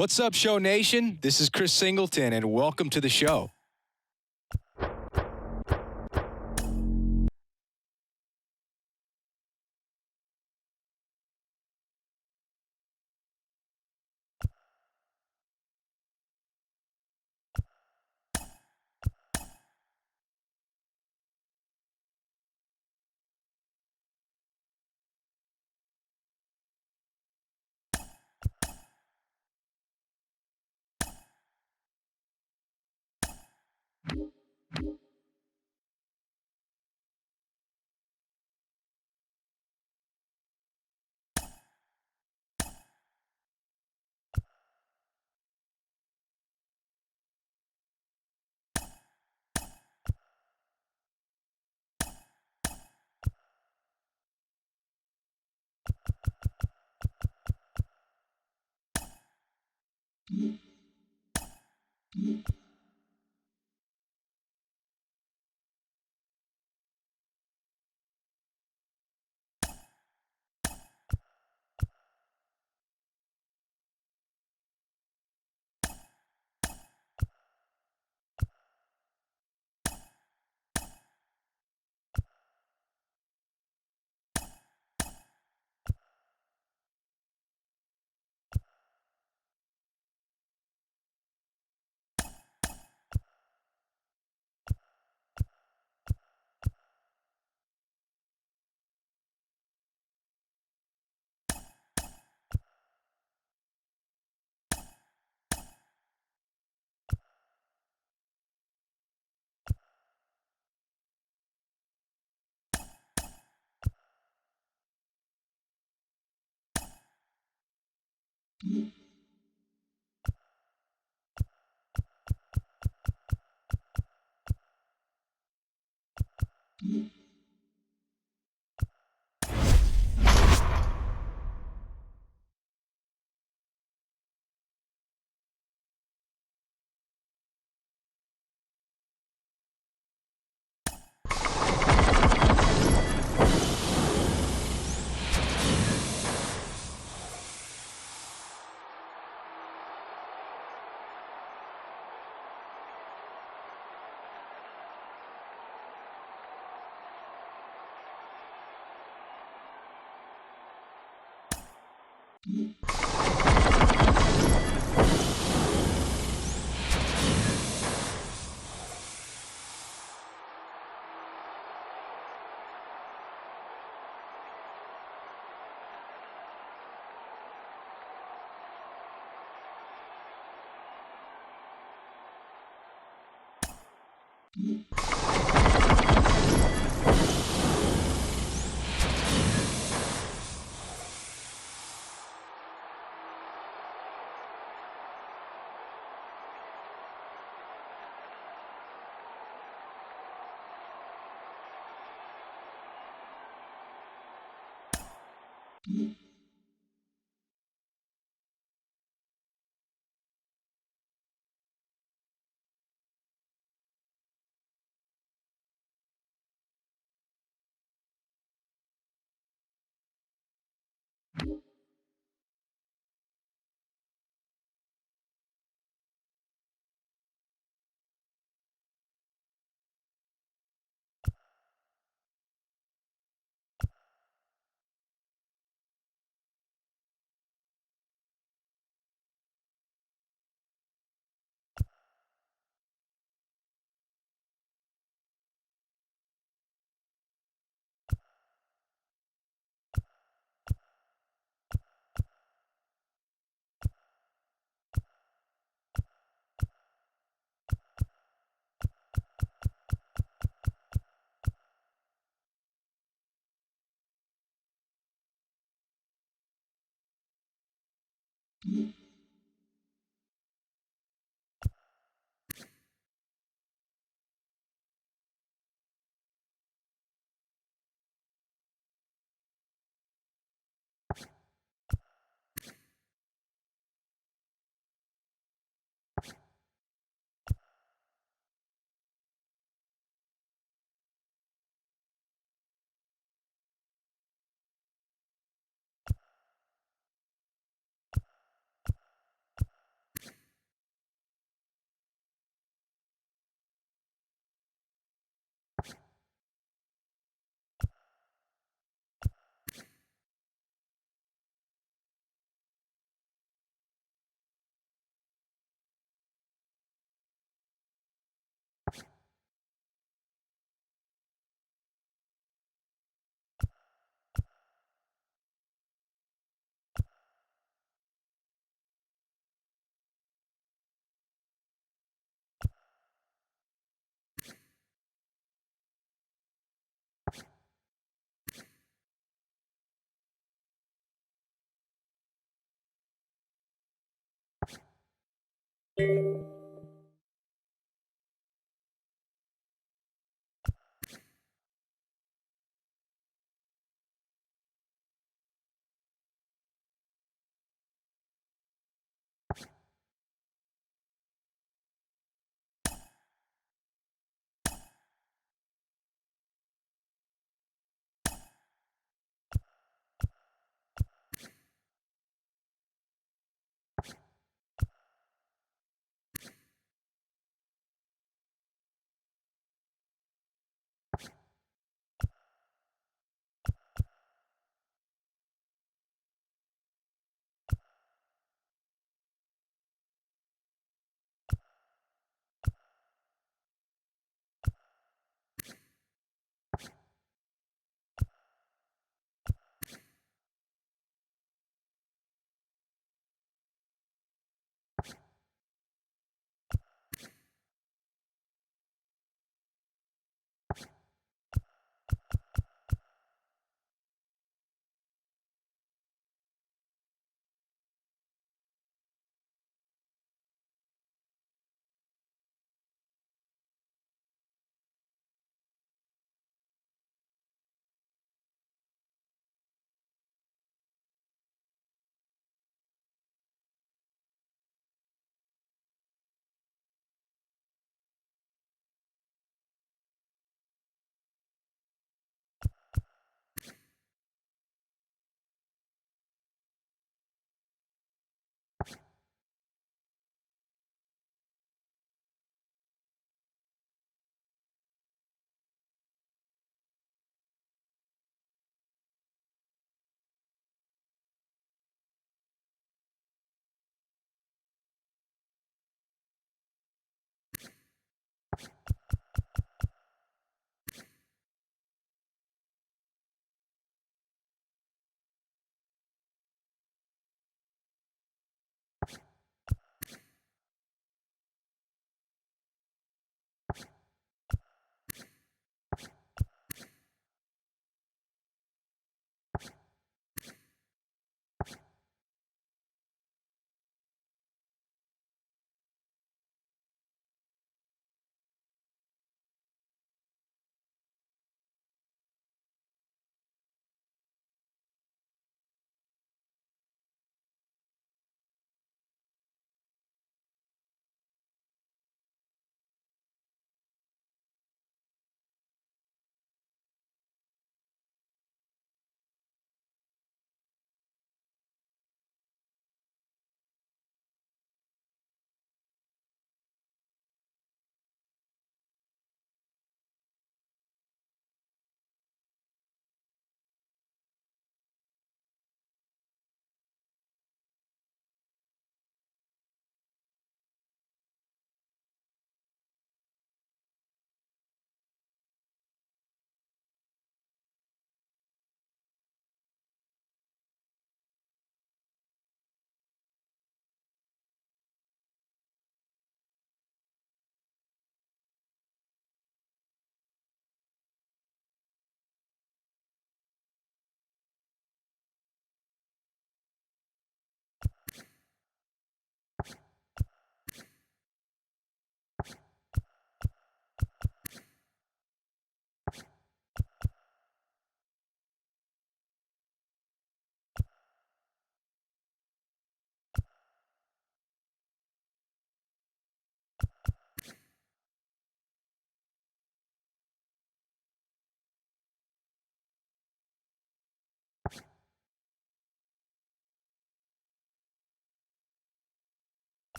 What's up, Show Nation? This is Chris Singleton, and welcome to the show.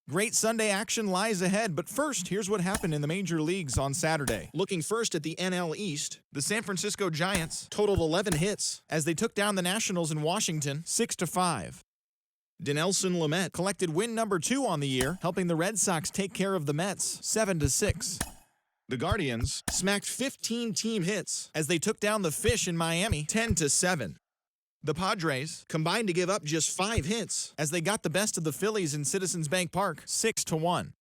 Great Sunday action lies ahead, but first, here's what happened in the major leagues on Saturday. Looking first at the NL East, the San Francisco Giants totaled 11 hits as they took down the Nationals in Washington 6-5. Dinelson Lamet collected win number 2 on the year, helping the Red Sox take care of the Mets 7-6. The Guardians smacked 15 team hits as they took down the Fish in Miami 10-7. The Padres combined to give up just 5 hits as they got the best of the Phillies in Citizens Bank Park 6-1.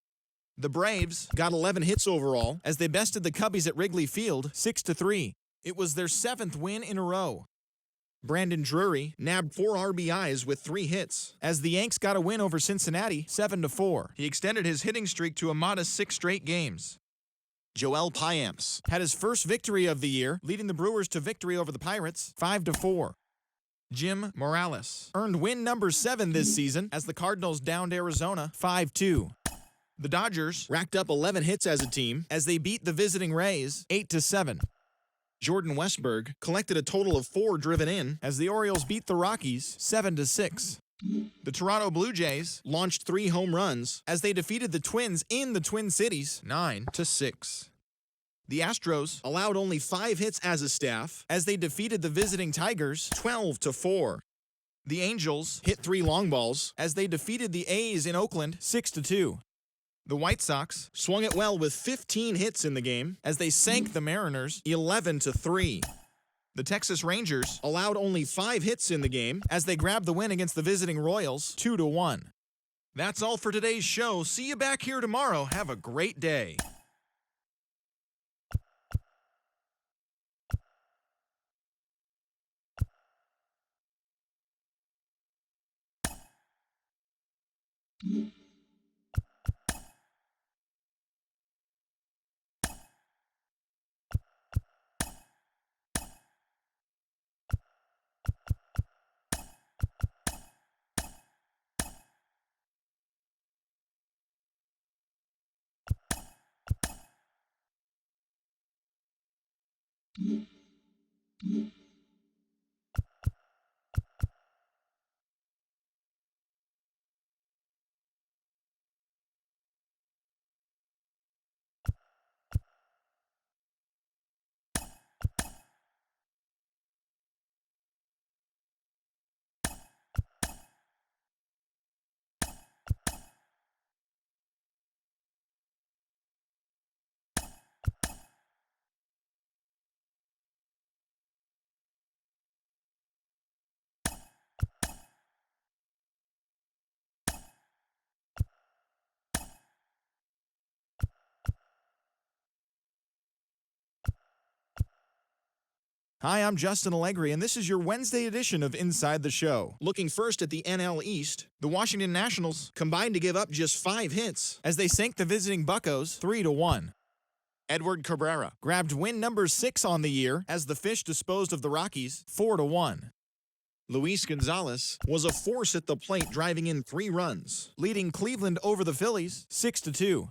The Braves got 11 hits overall as they bested the Cubbies at Wrigley Field 6-3. It was their 7th win in a row. Brandon Drury nabbed 4 RBIs with 3 hits as the Yanks got a win over Cincinnati 7-4. He extended his hitting streak to a modest 6 straight games. Joel Payamps had his first victory of the year, leading the Brewers to victory over the Pirates 5-4. Jim Morales earned win number 7 this season as the Cardinals downed Arizona 5-2. The Dodgers racked up 11 hits as a team as they beat the visiting Rays 8-7. Jordan Westburg collected a total of 4 driven in as the Orioles beat the Rockies 7-6. The Toronto Blue Jays launched 3 home runs as they defeated the Twins in the Twin Cities 9-6. The Astros allowed only 5 hits as a staff as they defeated the visiting Tigers 12-4. The Angels hit 3 long balls as they defeated the A's in Oakland 6-2. The White Sox swung it well with 15 hits in the game as they sank the Mariners 11-3. The Texas Rangers allowed only 5 hits in the game as they grabbed the win against the visiting Royals 2-1. That's all for today's show. See you back here tomorrow. Have a great day. Hi, I'm Justin Allegri, and this is your Wednesday edition of Inside the Show. Looking first at the NL East, the Washington Nationals combined to give up just 5 hits as they sank the visiting Buccos 3-1. Edward Cabrera grabbed win number 6 on the year as the Fish disposed of the Rockies 4-1. Luis Gonzalez was a force at the plate, driving in 3 runs, leading Cleveland over the Phillies 6-2.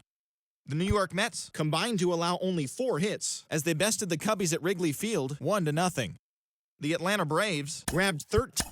The New York Mets combined to allow only 4 hits as they bested the Cubbies at Wrigley Field 1-0. The Atlanta Braves grabbed 13.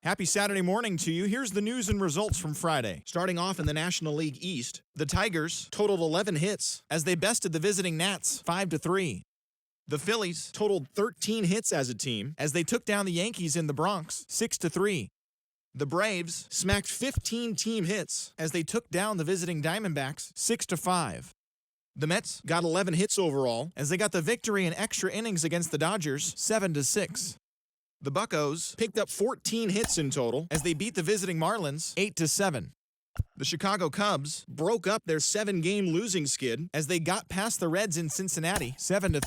Happy Saturday morning to you. Here's the news and results from Friday. Starting off in the National League East, the Tigers totaled 11 hits as they bested the visiting Nats 5-3. The Phillies totaled 13 hits as a team as they took down the Yankees in the Bronx 6-3. The Braves smacked 15 team hits as they took down the visiting Diamondbacks 6-5. The Mets got 11 hits overall as they got the victory in extra innings against the Dodgers 7-6. The Buccos picked up 14 hits in total as they beat the visiting Marlins 8-7. The Chicago Cubs broke up their 7-game losing skid as they got past the Reds in Cincinnati 7-3.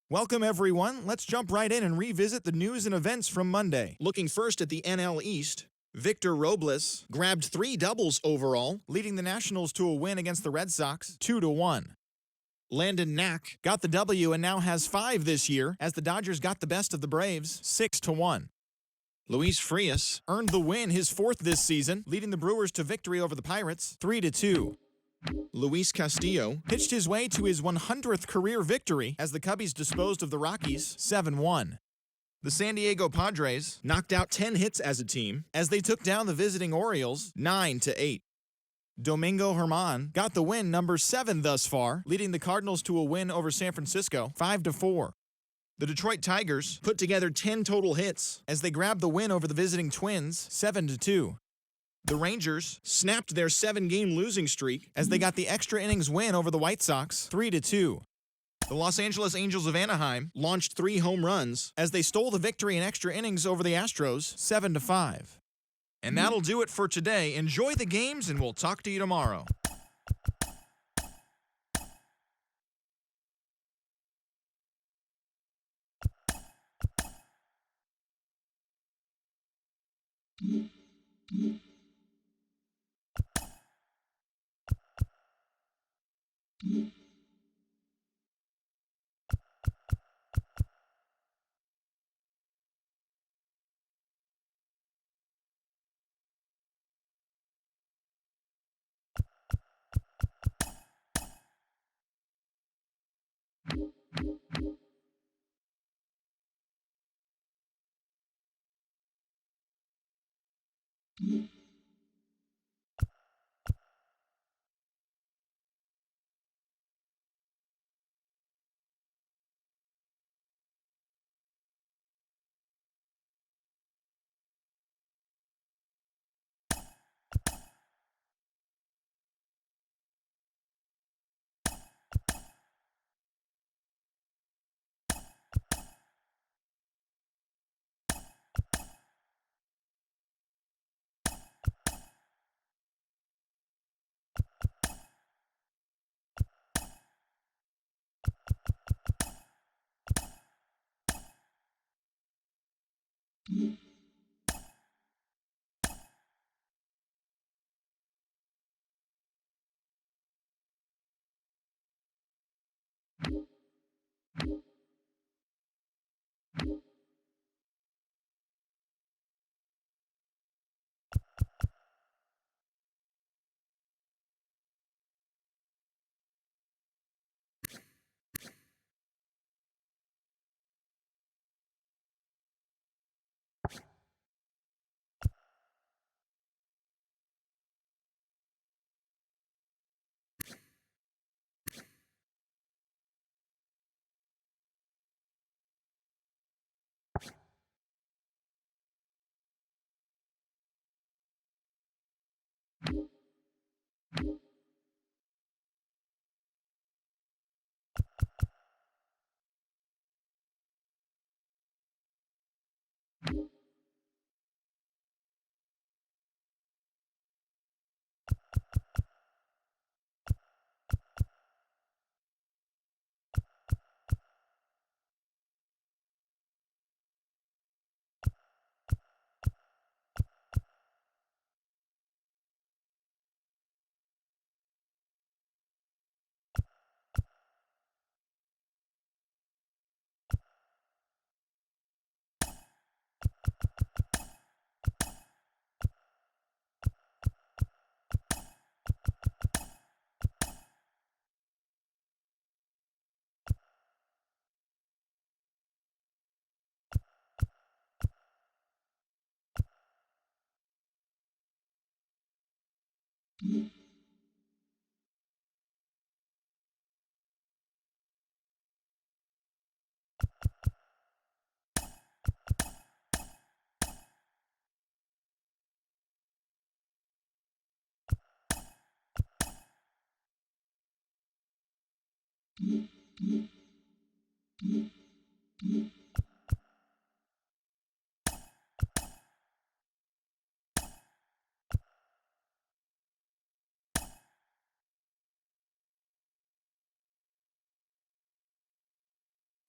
Welcome, everyone. Let's jump right in and revisit the news and events from Monday. Looking first at the NL East, Victor Robles grabbed 3 doubles overall, leading the Nationals to a win against the Red Sox 2-1. Landon Knack got the W and now has 5 this year as the Dodgers got the best of the Braves 6-1. Luis Frias earned the win, his fourth this season, leading the Brewers to victory over the Pirates 3-2. Luis Castillo pitched his way to his 100th career victory as the Cubbies disposed of the Rockies 7-1. The San Diego Padres knocked out 10 hits as a team as they took down the visiting Orioles 9-8. Domingo Germán got the win, number 7 thus far, leading the Cardinals to a win over San Francisco 5-4. The Detroit Tigers put together 10 total hits as they grabbed the win over the visiting Twins 7-2. The Rangers snapped their 7-game losing streak as they got the extra innings win over the White Sox 3-2. The Los Angeles Angels of Anaheim launched 3 home runs as they stole the victory in extra innings over the Astros 7-5. And that'll do it for today. Enjoy the games, and we'll talk to you tomorrow.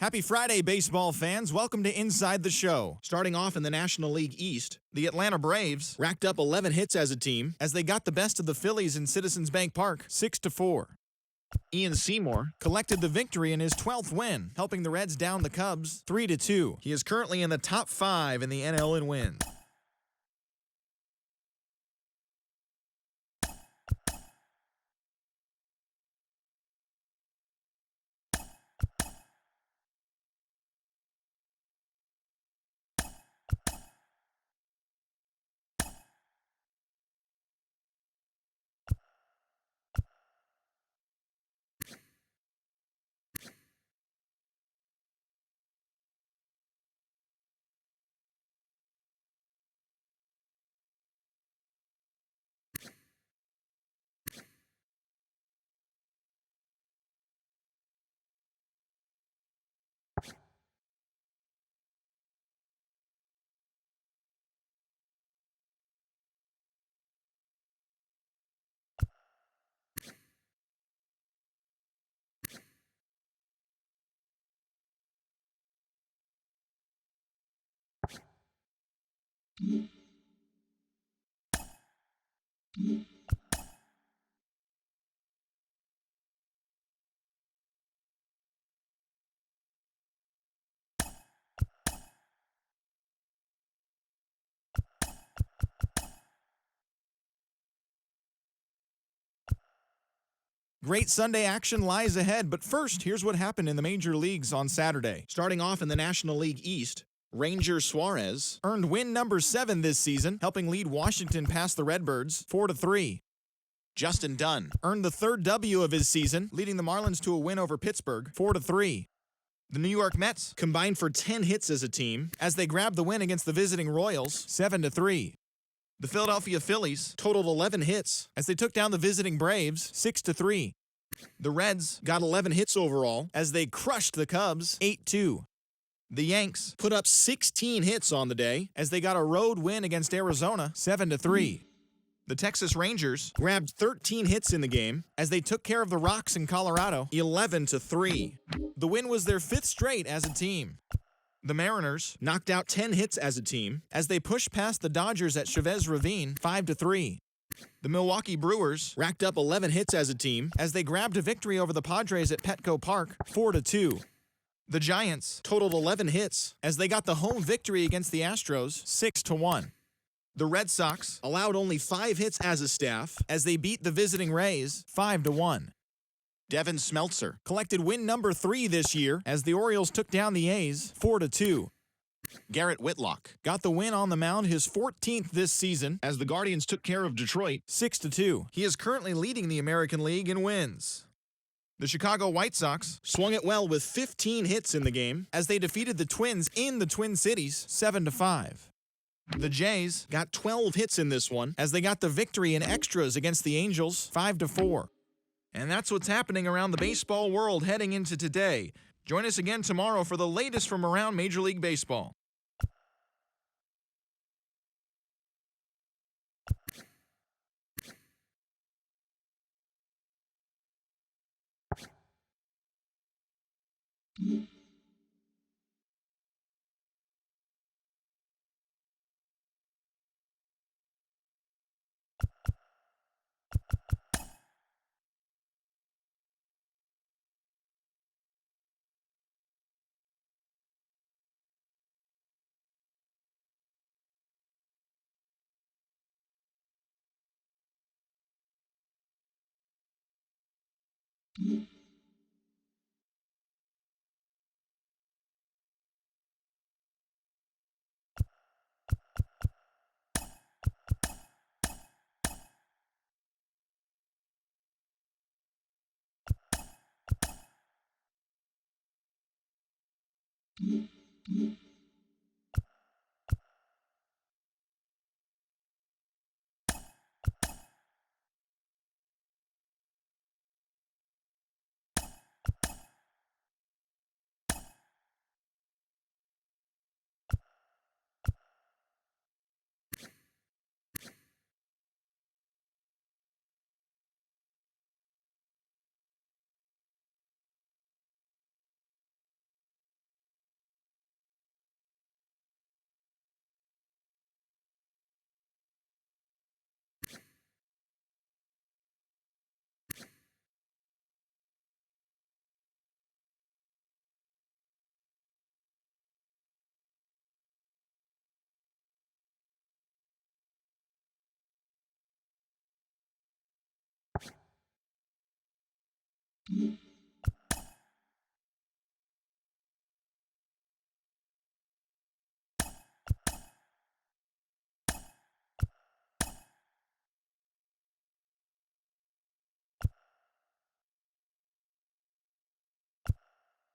Happy Friday, baseball fans. Welcome to Inside the Show. Starting off in the National League East, the Atlanta Braves racked up 11 hits as a team as they got the best of the Phillies in Citizens Bank Park 6-4. Ian Seymour collected the victory in his 12th win, helping the Reds down the Cubs 3-2. He is currently in the top 5 in the NL in wins. Great Sunday action lies ahead, but first, here's what happened in the major leagues on Saturday. Starting off in the National League East, Ranger Suarez earned win number 7 this season, helping lead Washington past the Redbirds 4-3. Justin Dunn earned the 3rd W of his season, leading the Marlins to a win over Pittsburgh 4-3. The New York Mets combined for 10 hits as a team as they grabbed the win against the visiting Royals 7-3. The Philadelphia Phillies totaled 11 hits as they took down the visiting Braves 6-3. The Reds got 11 hits overall as they crushed the Cubs 8-2. The Yanks put up 16 hits on the day as they got a road win against Arizona 7-3. The Texas Rangers grabbed 13 hits in the game as they took care of the Rocks in Colorado 11-3. The win was their 5th straight as a team. The Mariners knocked out 10 hits as a team as they pushed past the Dodgers at Chavez Ravine 5-3. The Milwaukee Brewers racked up 11 hits as a team as they grabbed a victory over the Padres at Petco Park 4-2. The Giants totaled 11 hits as they got the home victory against the Astros 6-1. The Red Sox allowed only 5 hits as a staff as they beat the visiting Rays 5-1. Devin Smeltzer collected win number 3 this year as the Orioles took down the A's 4-2. Garrett Whitlock got the win on the mound, his 14th this season, as the Guardians took care of Detroit 6-2. He is currently leading the American League in wins. The Chicago White Sox swung it well with 15 hits in the game as they defeated the Twins in the Twin Cities 7-5. The Jays got 12 hits in this one as they got the victory in extras against the Angels 5-4. And that's what's happening around the baseball world heading into today. Join us again tomorrow for the latest from around Major League Baseball.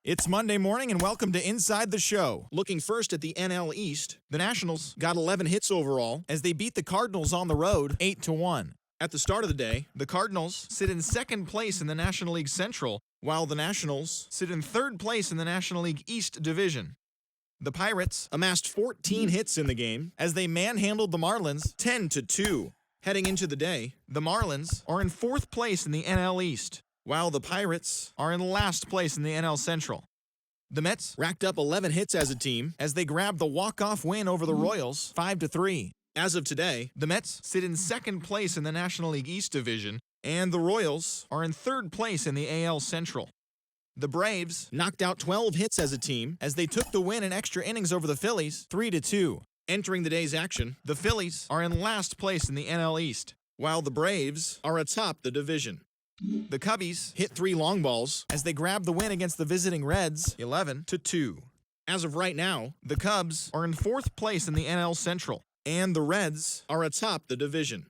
It's Monday morning and welcome to Inside the Show. Looking first at the NL East, the Nationals got 11 hits overall as they beat the Cardinals on the road 8-1. At the start of the day, the Cardinals sit in second place in the National League Central, while the Nationals sit in third place in the National League East Division. The Pirates amassed 14 hits in the game as they manhandled the Marlins 10-2. Heading into the day, the Marlins are in fourth place in the NL East, while the Pirates are in last place in the NL Central. The Mets racked up 11 hits as a team as they grabbed the walk-off win over the Royals 5-3. As of today, the Mets sit in second place in the National League East Division, and the Royals are in third place in the AL Central. The Braves knocked out 12 hits as a team as they took the win in extra innings over the Phillies 3-2. Entering the day's action, the Phillies are in last place in the NL East, while the Braves are atop the division. The Cubbies hit 3 long balls as they grabbed the win against the visiting Reds 11-2. As of right now, the Cubs are in fourth place in the NL Central, and the Reds are atop the division.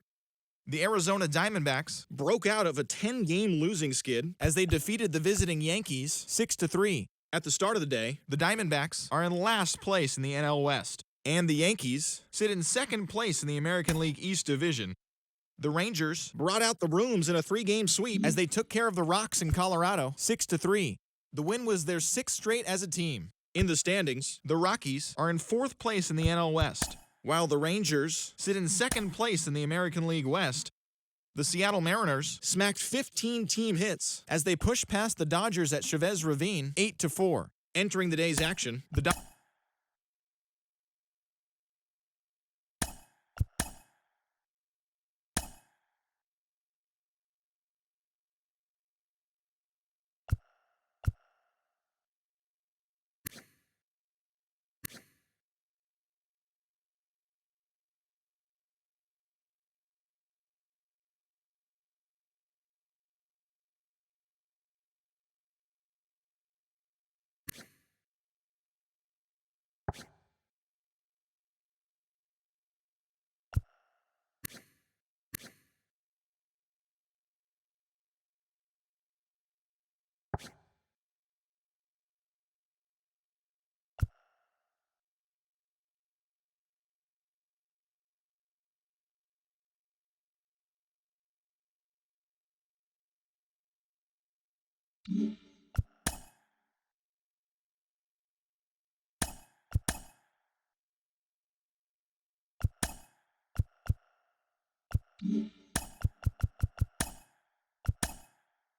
The Arizona Diamondbacks broke out of a 10-game losing skid as they defeated the visiting Yankees 6-3. At the start of the day, the Diamondbacks are in last place in the NL West, and the Yankees sit in second place in the American League East Division. The Rangers brought out the brooms in a 3-game sweep as they took care of the Rocks in Colorado 6-3. The win was their 6th straight as a team. In the standings, the Rockies are in fourth place in the NL West, while the Rangers sit in second place in the American League West. The Seattle Mariners smacked 15 team hits as they pushed past the Dodgers at Chavez Ravine 8-4. Entering the day's action, the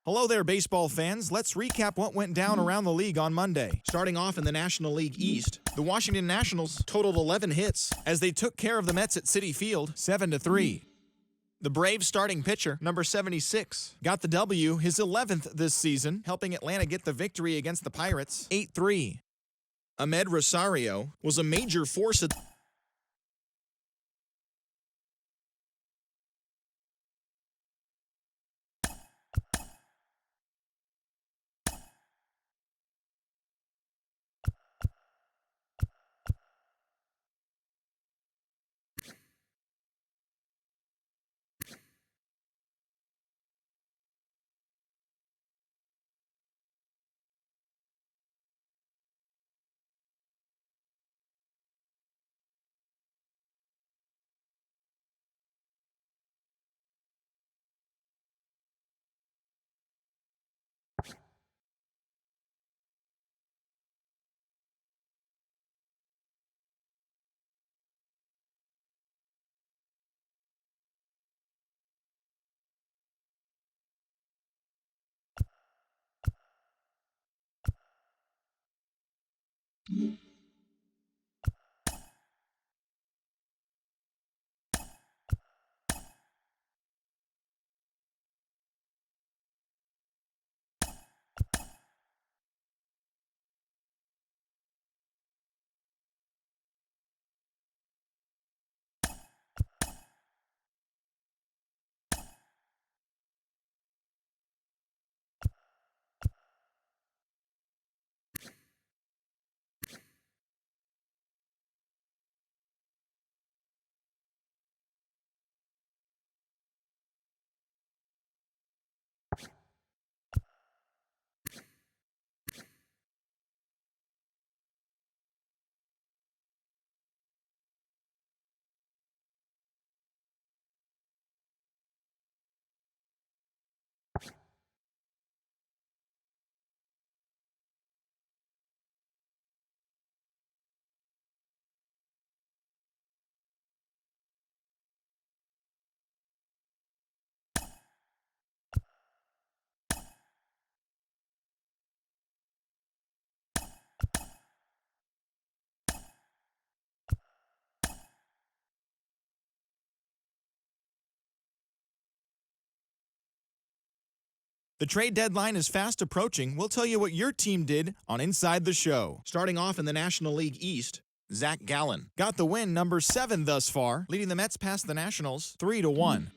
Hello there, baseball fans. Let's recap what went down around the league on Monday. Starting off in the National League East, the Washington Nationals totaled 11 hits as they took care of the Mets at Citi Field 7-3. The Braves starting pitcher, number 76, got the W, his 11th this season, helping Atlanta get the victory against the Pirates 8-3. Ahmed Rosario was a major force at The trade deadline is fast approaching. We'll tell you what your team did on Inside the Show. Starting off in the National League East, Zach Gallen got the win, number 7 thus far, leading the Mets past the Nationals 3-1.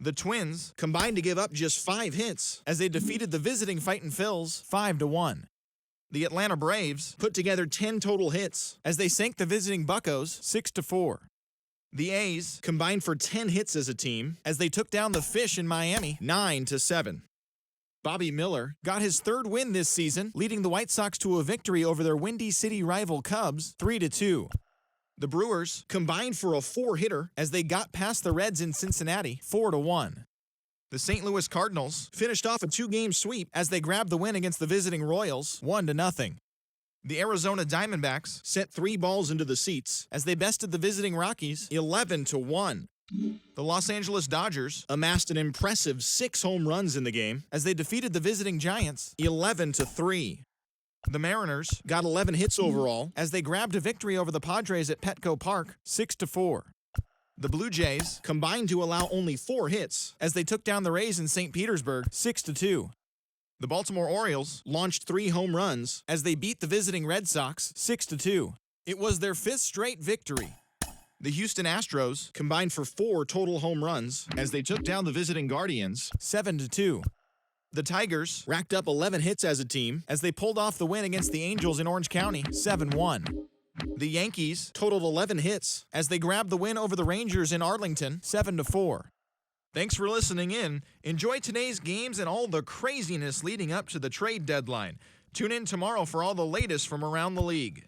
The Twins combined to give up just 5 hits as they defeated the visiting Fightin' Phils 5-1. The Atlanta Braves put together 10 total hits as they sank the visiting Buccos 6-4. The A's combined for 10 hits as a team as they took down the Fish in Miami 9-7. Bobby Miller got his 3rd win this season, leading the White Sox to a victory over their Windy City rival Cubs 3-2. The Brewers combined for a 4-hitter as they got past the Reds in Cincinnati 4-1. The St. Louis Cardinals finished off a 2-game sweep as they grabbed the win against the visiting Royals 1-0. The Arizona Diamondbacks sent 3 balls into the seats as they bested the visiting Rockies 11-1. The Los Angeles Dodgers amassed an impressive 6 home runs in the game as they defeated the visiting Giants 11-3. The Mariners got 11 hits overall as they grabbed a victory over the Padres at Petco Park 6-4. The Blue Jays combined to allow only 4 hits as they took down the Rays in St. Petersburg 6-2. The Baltimore Orioles launched 3 home runs as they beat the visiting Red Sox 6-2. It was their 5th straight victory. The Houston Astros combined for 4 total home runs as they took down the visiting Guardians 7-2. The Tigers racked up 11 hits as a team as they pulled off the win against the Angels in Orange County 7-1. The Yankees totaled 11 hits as they grabbed the win over the Rangers in Arlington 7-4. Thanks for listening in. Enjoy today's games and all the craziness leading up to the trade deadline. Tune in tomorrow for all the latest from around the league.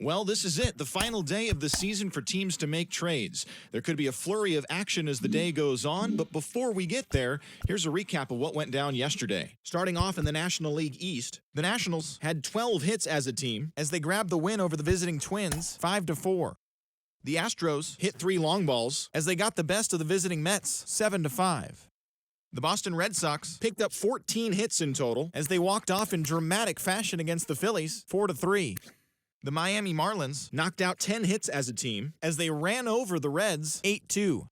Well, this is it, the final day of the season for teams to make trades. There could be a flurry of action as the day goes on, but before we get there, here's a recap of what went down yesterday. Starting off in the National League East, the Nationals had 12 hits as a team as they grabbed the win over the visiting Twins 5-4. The Astros hit 3 long balls as they got the best of the visiting Mets 7-5. The Boston Red Sox picked up 14 hits in total as they walked off in dramatic fashion against the Phillies 4-3. The Miami Marlins knocked out 10 hits as a team as they ran over the Reds 8-2.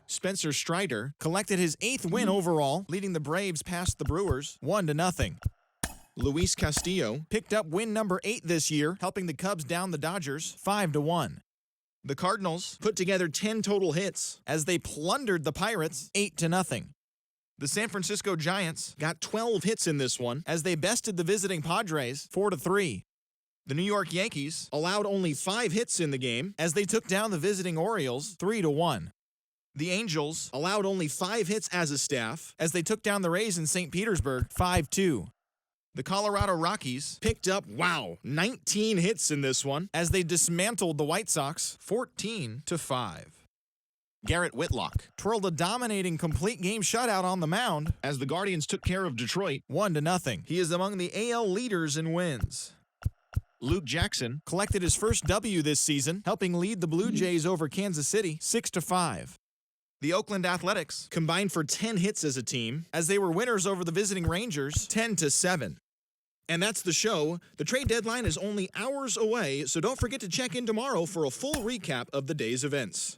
Spencer Strider collected his 8th win overall, leading the Braves past the Brewers 1-0. Luis Castillo picked up win number 8 this year, helping the Cubs down the Dodgers 5-1. The Cardinals put together 10 total hits as they plundered the Pirates 8-0. The San Francisco Giants got 12 hits in this one as they bested the visiting Padres 4-3. The New York Yankees allowed only 5 hits in the game as they took down the visiting Orioles 3-1. The Angels allowed only 5 hits as a staff as they took down the Rays in St. Petersburg 5-2. The Colorado Rockies picked up, 19 hits in this one as they dismantled the White Sox 14-5. Garrett Whitlock twirled a dominating complete game shutout on the mound as the Guardians took care of Detroit 1-0. He is among the AL leaders in wins. Luke Jackson collected his first W this season, helping lead the Blue Jays over Kansas City 6-5. The Oakland Athletics combined for 10 hits as a team as they were winners over the visiting Rangers 10-7. And that's the show. The trade deadline is only hours away, so don't forget to check in tomorrow for a full recap of the day's events.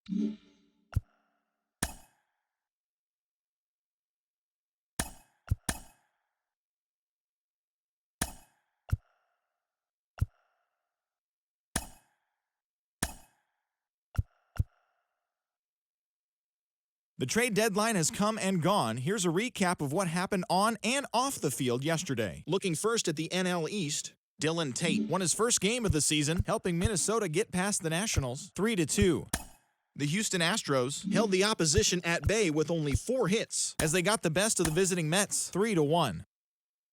The trade deadline has come and gone. Here's a recap of what happened on and off the field yesterday. Looking first at the NL East, Dylan Tate won his first game of the season, helping Minnesota get past the Nationals 3-2. The Houston Astros held the opposition at bay with only 4 hits as they got the best of the visiting Mets 3-1.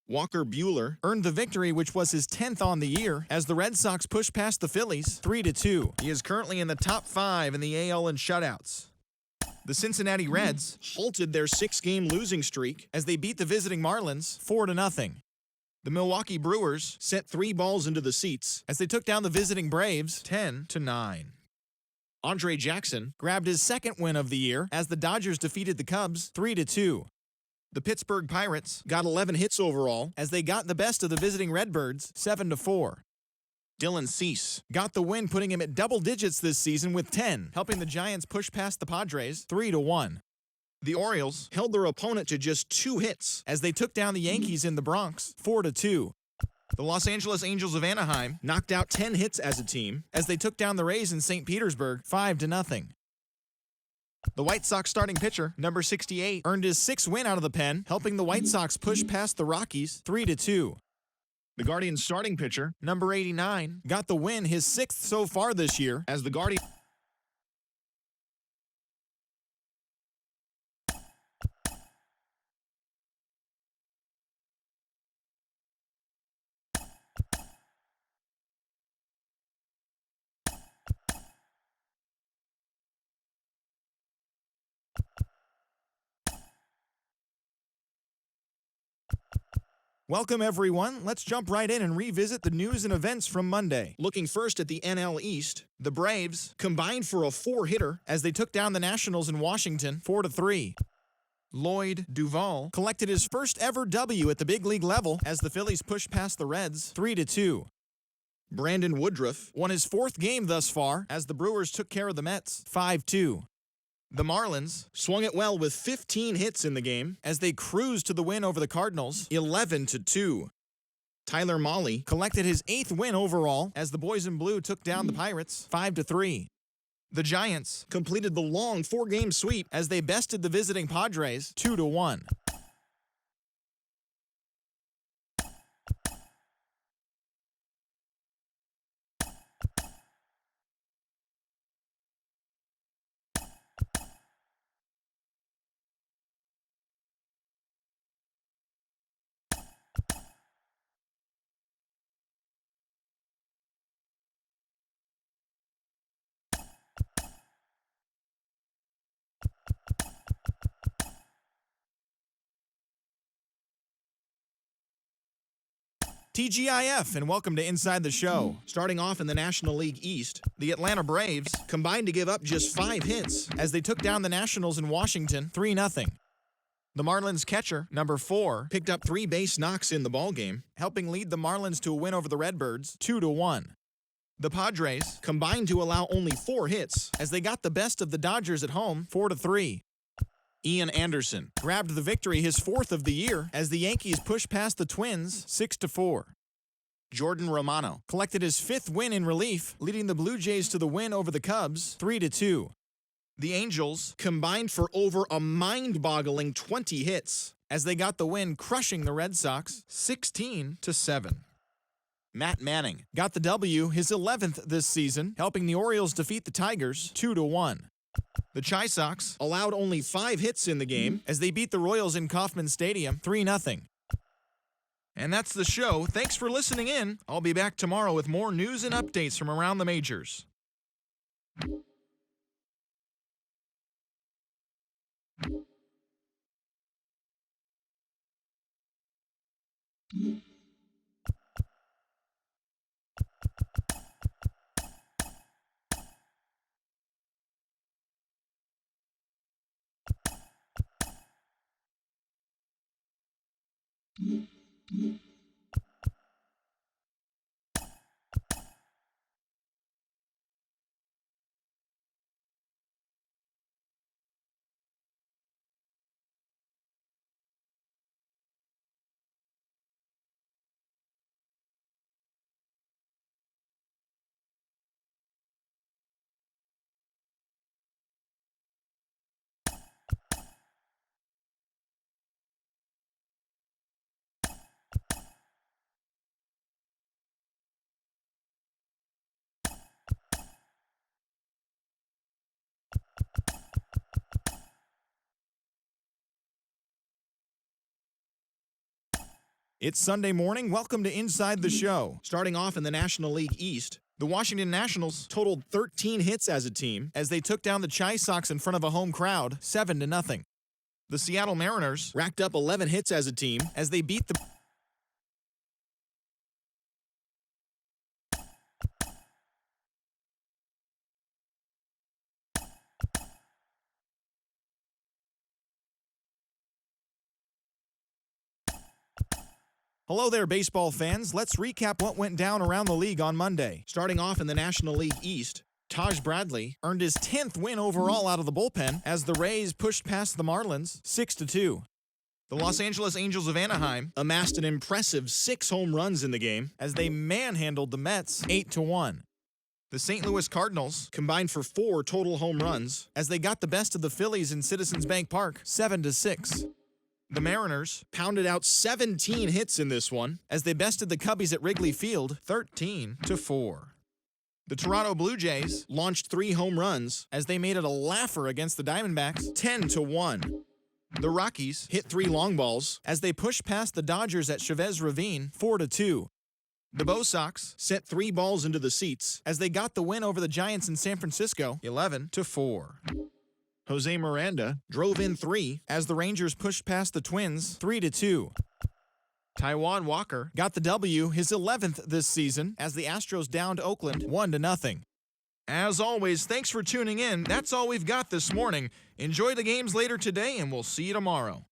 Walker Buehler earned the victory, which was his 10th on the year, as the Red Sox pushed past the Phillies 3-2. He is currently in the top 5 in the AL in shutouts. The Cincinnati Reds halted their 6-game losing streak as they beat the visiting Marlins 4-0. The Milwaukee Brewers sent 3 balls into the seats as they took down the visiting Braves 10-9. Andre Jackson grabbed his 2nd win of the year as the Dodgers defeated the Cubs 3-2. The Pittsburgh Pirates got 11 hits overall as they got the best of the visiting Redbirds 7-4. Dylan Cease got the win, putting him at double digits this season with 10, helping the Giants push past the Padres 3-1. The Orioles held their opponent to just 2 hits as they took down the Yankees in the Bronx 4-2. The Los Angeles Angels of Anaheim knocked out 10 hits as a team as they took down the Rays in St. Petersburg 5-0. The White Sox starting pitcher, number 68, earned his 6th win out of the pen, helping the White Sox push past the Rockies 3-2. The Guardians starting pitcher, number 89, got the win, his 6th so far this year, as the Guardians Welcome, everyone. Let's jump right in and revisit the news and events from Monday. Looking first at the NL East, the Braves combined for a 4-hitter as they took down the Nationals in Washington 4-3. Lloyd Duvall collected his first ever W at the big league level as the Phillies pushed past the Reds 3-2. Brandon Woodruff won his 4th game thus far as the Brewers took care of the Mets 5-2. The Marlins swung it well with 15 hits in the game as they cruised to the win over the Cardinals 11-2. Tyler Mahle collected his 8th win overall as the Boys in Blue took down the Pirates 5-3. The Giants completed the long 4-game sweep as they bested the visiting Padres 2-1. TGIF, and welcome to Inside the Show. Starting off in the National League East, the Atlanta Braves combined to give up just 5 hits as they took down the Nationals in Washington 3-0. The Marlins catcher, number 4, picked up 3 base knocks in the ballgame, helping lead the Marlins to a win over the Redbirds 2-1. The Padres combined to allow only 4 hits as they got the best of the Dodgers at home 4-3. Ian Anderson grabbed the victory, his 4th of the year, as the Yankees pushed past the Twins 6-4. Jordan Romano collected his 5th win in relief, leading the Blue Jays to the win over the Cubs 3-2. The Angels combined for over a mind-boggling 20 hits as they got the win, crushing the Red Sox 16-7. Matt Manning got the W, his 11th this season, helping the Orioles defeat the Tigers 2-1. The Chi Sox allowed only 5 hits in the game as they beat the Royals in Kauffman Stadium 3-0. And that's the show. Thanks for listening in. I'll be back tomorrow with more news and updates from around the majors. It's Sunday morning. Welcome to Inside the Show. Starting off in the National League East, the Washington Nationals totaled 13 hits as a team as they took down the Chi Sox in front of a home crowd 7-0. The Seattle Mariners racked up 11 hits as a team as they beat the Hello there, baseball fans. Let's recap what went down around the league on Monday. Starting off in the National League East, Taj Bradley earned his 10th win overall out of the bullpen as the Rays pushed past the Marlins 6-2. The Los Angeles Angels of Anaheim amassed an impressive 6 home runs in the game as they manhandled the Mets 8-1. The St. Louis Cardinals combined for 4 total home runs as they got the best of the Phillies in Citizens Bank Park 7-6. The Mariners pounded out 17 hits in this one as they bested the Cubbies at Wrigley Field 13-4. The Toronto Blue Jays launched 3 home runs as they made it a laugher against the Diamondbacks 10-1. The Rockies hit 3 long balls as they pushed past the Dodgers at Chavez Ravine 4-2. The Bo Sox sent 3 balls into the seats as they got the win over the Giants in San Francisco 11-4. Jose Miranda drove in 3 as the Rangers pushed past the Twins 3-2. Taijuan Walker got the W, his 11th this season, as the Astros downed Oakland 1-0. As always, thanks for tuning in. That's all we've got this morning. Enjoy the games later today, and we'll see you tomorrow.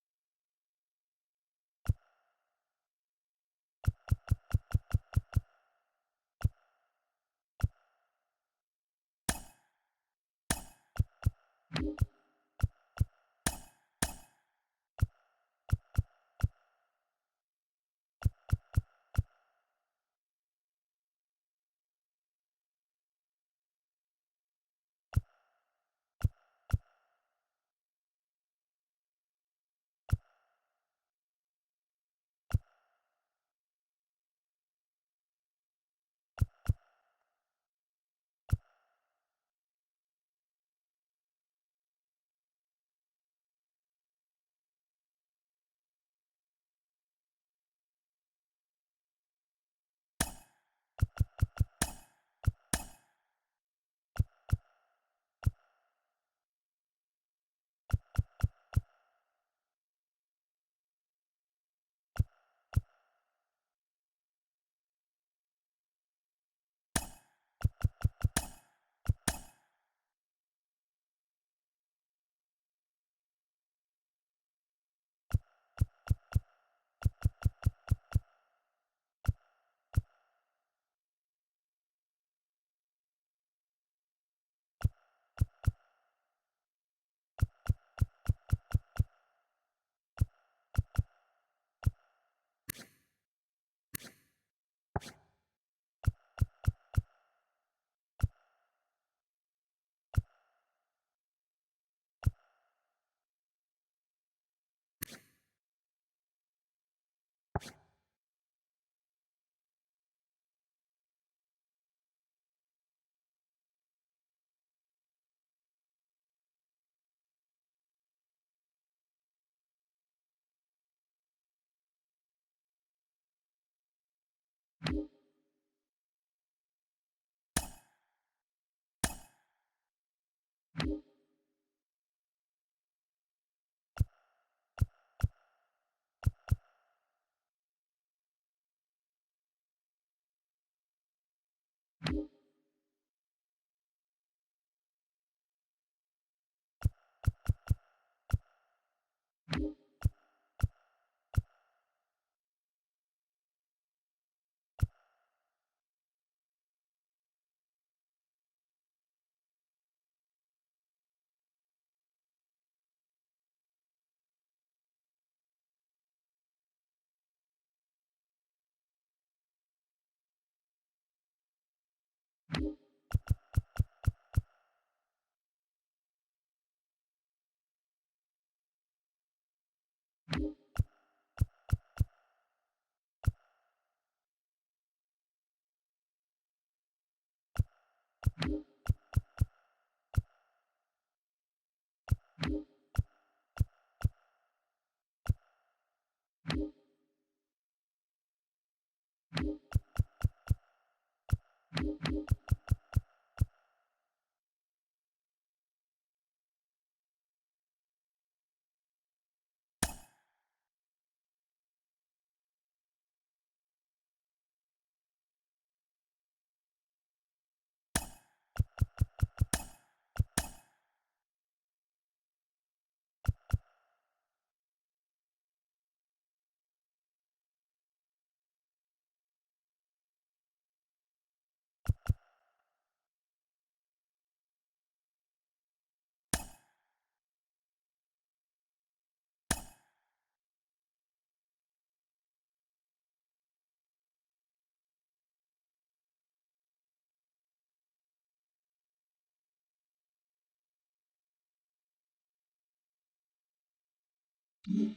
you